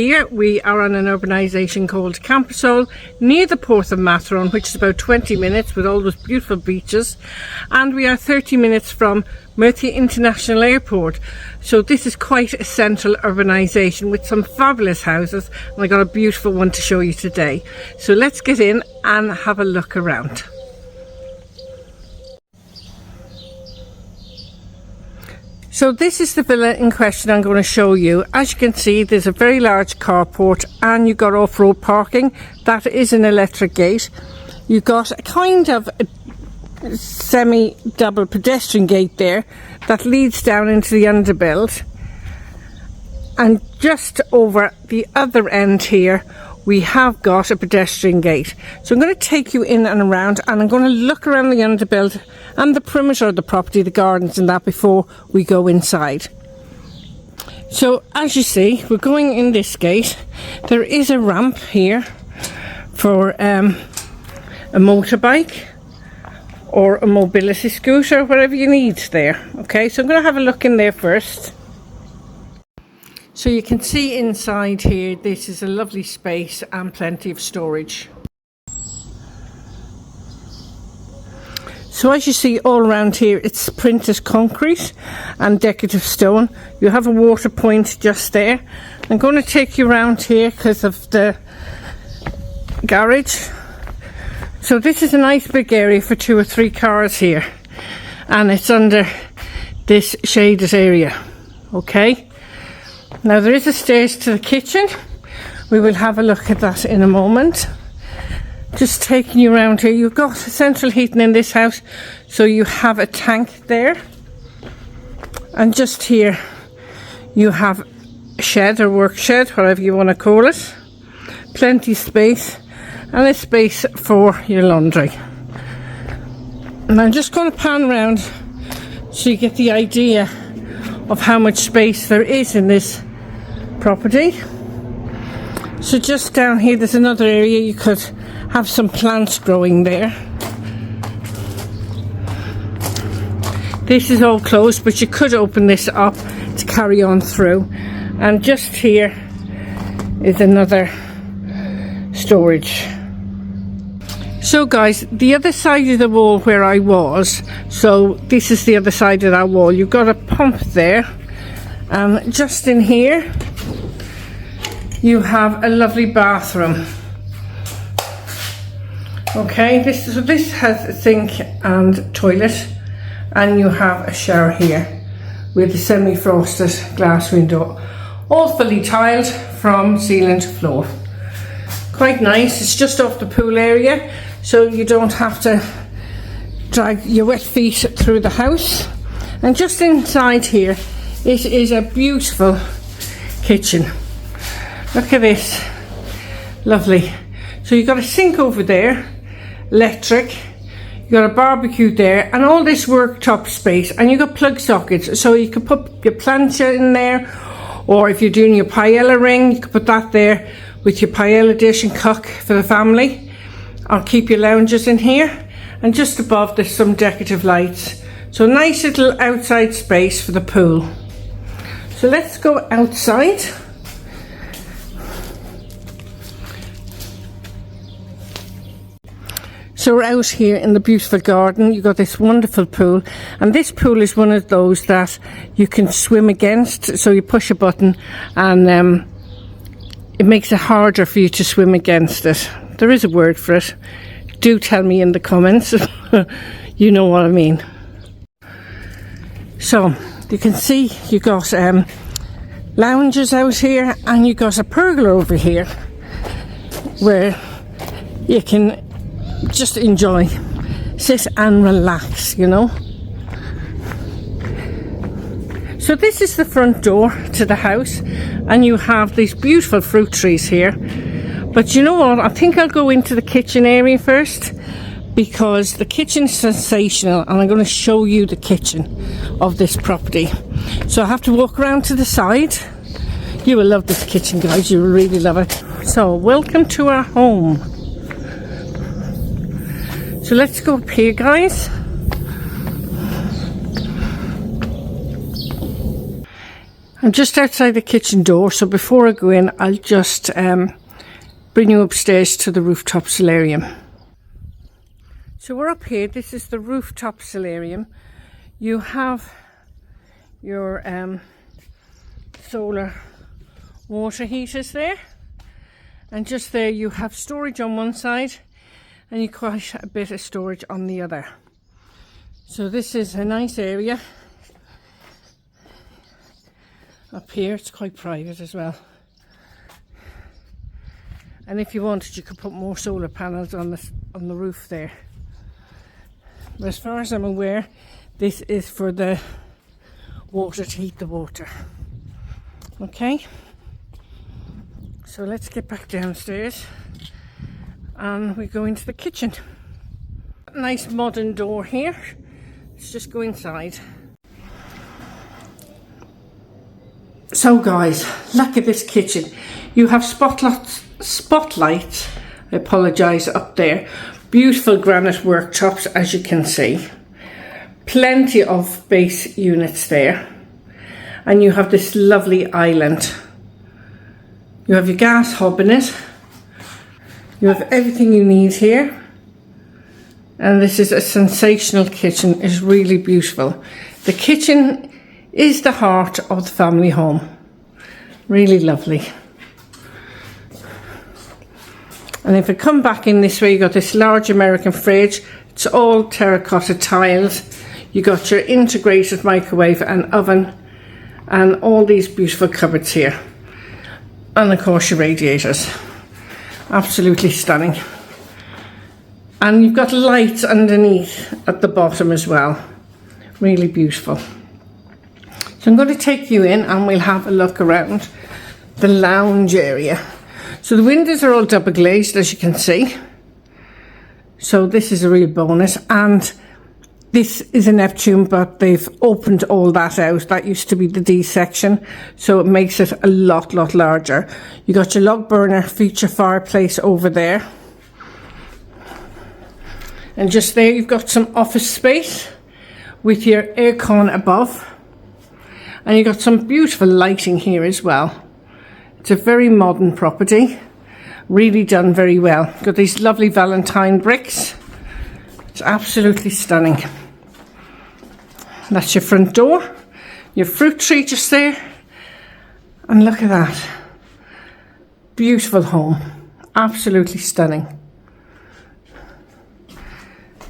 Here we are on an urbanisation called Campasol, near the port of Matron, which is about 20 minutes with all those beautiful beaches, and we are 30 minutes from Murcia International Airport. So this is quite a central urbanisation with some fabulous houses, and I got a beautiful one to show you today. So let's get in and have a look around. So this is the villa in question I'm going to show you. As you can see, there's a very large carport and you've got off-road parking. That is an electric gate. You've got a kind of a semi-double pedestrian gate there that leads down into the underbuild. And just over the other end here, we have got a pedestrian gate. So I'm going to take you in and around, and I'm going to look around the underbuild and the perimeter of the property, the gardens and that, before we go inside. So as you see, we're going in this gate. There is a ramp here for a motorbike or a mobility scooter, whatever you need there. Okay, so I'm going to have a look in there first. So you can see inside here, this is a lovely space and plenty of storage. So as you see all around here, it's printed concrete and decorative stone. You have a water point just there. I'm going to take you around here because of the garage. So this is a nice big area for 2 or 3 cars here, and it's under this shaded area. Okay. Now there is a stairs to the kitchen. We will have a look at that in a moment. Just taking you around here, you've got central heating in this house, so you have a tank there. And just here you have a shed or work shed, whatever you want to call it. Plenty of space, and a space for your laundry. And I'm just going to pan around so you get the idea of how much space there is in this property. So just down here there's another area. You could have some plants growing there. This is all closed, but you could open this up to carry on through. And just here is another storage. So guys, the other side of the wall where I was, so this is the other side of that wall, you've got a pump there, and just in here you have a lovely bathroom. Okay, this has a sink and toilet, and you have a shower here with a semi-frosted glass window, all fully tiled from ceiling to floor. Quite nice. It's just off the pool area, so you don't have to drag your wet feet through the house. And just inside here, it is a beautiful kitchen. Look at this, lovely. So you've got a sink over there, electric, you've got a barbecue there, and all this worktop space, and you've got plug sockets, so you could put your plancha in there, or if you're doing your paella ring, you could put that there with your paella dish and cook for the family. I'll keep your lounges in here, and just above there's some decorative lights. So nice little outside space for the pool. So let's go outside. So we're out here in the beautiful garden. You've got this wonderful pool, and this pool is one of those that you can swim against. So you push a button and it makes it harder for you to swim against it. There is a word for it. Do tell me in the comments. You know what I mean. So you can see you got lounges out here, and you got a pergola over here where you can just enjoy, sit and relax, you know. So this is the front door to the house, and you have these beautiful fruit trees here. But you know what, I think I'll go into the kitchen area first, because the kitchen is sensational, and I'm going to show you the kitchen of this property. So I have to walk around to the side. You will love this kitchen, guys, you will really love it. So welcome to our home. So let's go up here, guys. I'm just outside the kitchen door, so before I go in, I'll just bring you upstairs to the rooftop solarium. So we're up here. This is the rooftop solarium. You have your solar water heaters there, and just there you have storage on one side and you quite a bit of storage on the other. So this is a nice area up here. It's quite private as well, and if you wanted you could put more solar panels on the roof there. But as far as I'm aware, this is for the water to heat the water. Okay, so let's get back downstairs and we go into the kitchen. Nice modern door here. Let's just go inside. So guys, look at this kitchen. You have spotlights, I apologise, up there. Beautiful granite worktops, as you can see. Plenty of base units there. And you have this lovely island. You have your gas hob in it. You have everything you need here. And this is a sensational kitchen. It's really beautiful. The kitchen is the heart of the family home. Really lovely. And if I come back in this way, you got this large American fridge. It's all terracotta tiles. You got your integrated microwave and oven, and all these beautiful cupboards here. And of course your radiators. Absolutely stunning. And you've got lights underneath at the bottom as well. Really beautiful. So I'm going to take you in and we'll have a look around the lounge area. So the windows are all double glazed, as you can see. So this is a real bonus. And this is a Neptune, but they've opened all that out. That used to be the D section, so it makes it a lot larger. You got your log burner feature fireplace over there. And just there you've got some office space with your aircon above. And you've got some beautiful lighting here as well. It's a very modern property. Really done very well. Got these lovely Valentine bricks. It's absolutely stunning. That's your front door. Your fruit tree just there. And look at that. Beautiful home. Absolutely stunning.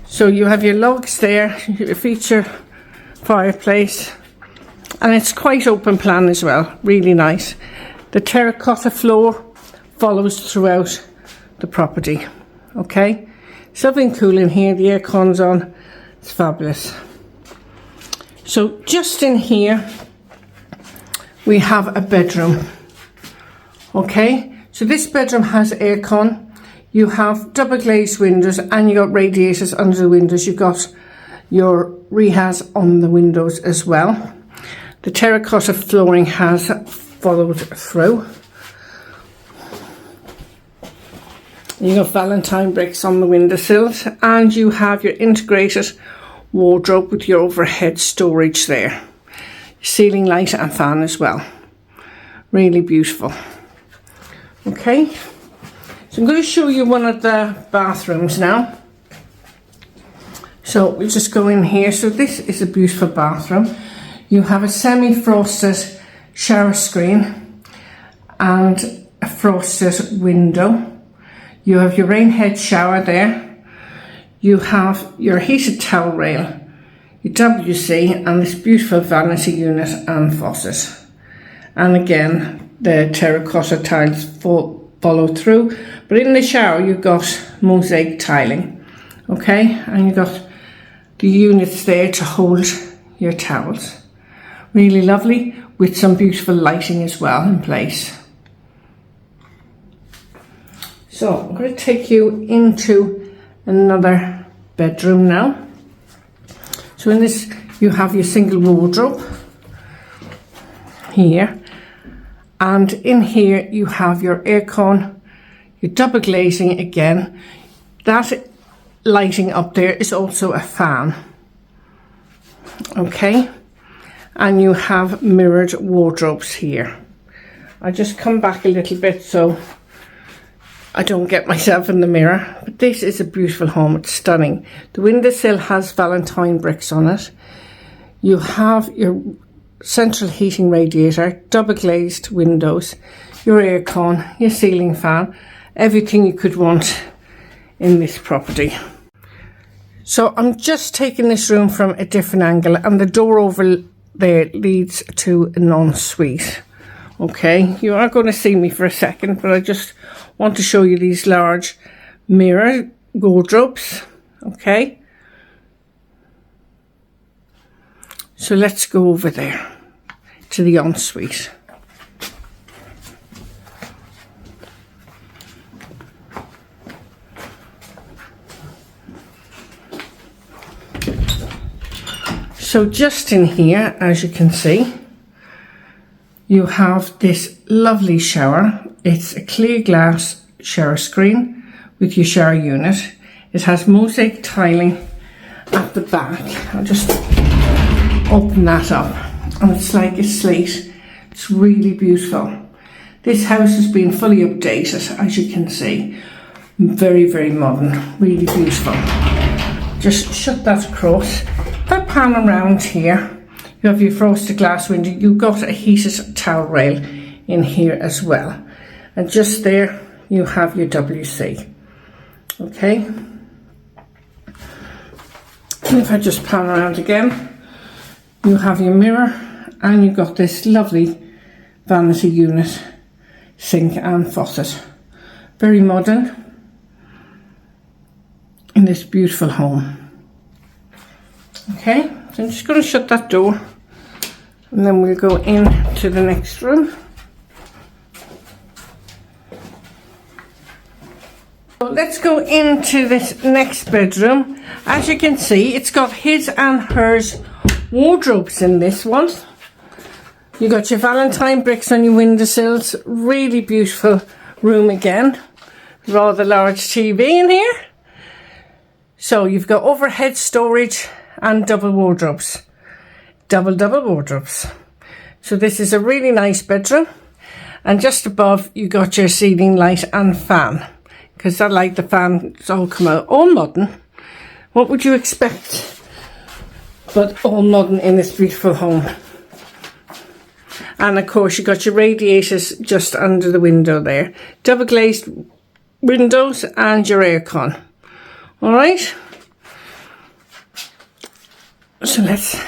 So you have your logs there, your feature fireplace. And it's quite open plan as well. Really nice. The terracotta floor follows throughout the property. Okay. Something cool in here. The aircon's on. It's fabulous. So just in here we have a bedroom. Okay, so this bedroom has aircon. You have double glazed windows and you got radiators under the windows. You've got your rehas on the windows as well. The terracotta flooring has followed through. You got Valentine bricks on the windowsills, and you have your integrated wardrobe with your overhead storage there. Ceiling light and fan as well. Really beautiful. Okay, so I'm going to show you one of the bathrooms now. So we'll just go in here. So this is a beautiful bathroom. You have a semi-frosted shower screen and a frosted window. You have your rain head shower there. You have your heated towel rail, your WC, and this beautiful vanity unit and faucet. And again, the terracotta tiles follow through. But in the shower, you've got mosaic tiling. Okay, and you've got the units there to hold your towels. Really lovely, with some beautiful lighting as well in place. So I'm going to take you into another bedroom now. So in this you have your single wardrobe here, and in here you have your aircon, your double glazing again. That lighting up there is also a fan. Okay, and you have mirrored wardrobes here. I just come back a little bit so I don't get myself in the mirror, but this is a beautiful home. It's stunning. The windowsill has Valentine bricks on it. You have your central heating radiator, double glazed windows, your aircon, your ceiling fan, everything you could want in this property. So I'm just taking this room from a different angle, and the door over there leads to an ensuite. Okay, you are going to see me for a second, but I just want to show you these large mirror wardrobes. Okay, so let's go over there to the ensuite. So just in here, as you can see, you have this lovely shower. It's a clear glass shower screen with your shower unit. It has mosaic tiling at the back. I'll just open that up, and it's like a slate. It's really beautiful. This house has been fully updated, as you can see. Very, very modern, really beautiful. Just shut that across. If I pan around here, you have your frosted glass window. You've got a heated towel rail in here as well. And just there, you have your WC. Okay. And if I just pan around again, you have your mirror, and you've got this lovely vanity unit, sink and faucet. Very modern in this beautiful home. Okay, so I'm just going to shut that door, and then we'll go into the next room. So let's go into this next bedroom. As you can see, it's got his and hers wardrobes in this one. You got your Valentine bricks on your windowsills. Really beautiful room again. Rather large TV in here. So you've got overhead storage and double wardrobes. Double wardrobes. So this is a really nice bedroom. And just above, you got your ceiling light and fan. Because I like the fan, it's all come out. All modern. What would you expect? But all modern in this beautiful home. And of course, you got your radiators just under the window there. Double glazed windows and your aircon. All right. So let's.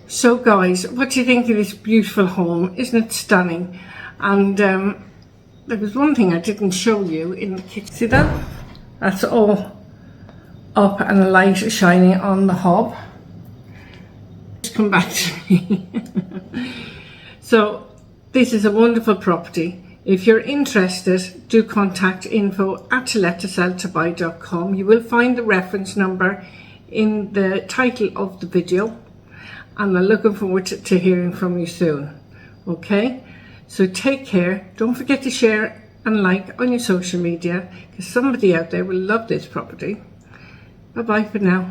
So guys, what do you think of this beautiful home? Isn't it stunning? And there was one thing I didn't show you in the kitchen. See that? That's all up and a light shining on the hob. Just come back to me. So this is a wonderful property. If you're interested, do contact info@tolettoseltobuy.com. You will find the reference number in the title of the video, and I'm looking forward to hearing from you soon. Okay, so take care. Don't forget to share and like on your social media, because somebody out there will love this property. Bye bye for now.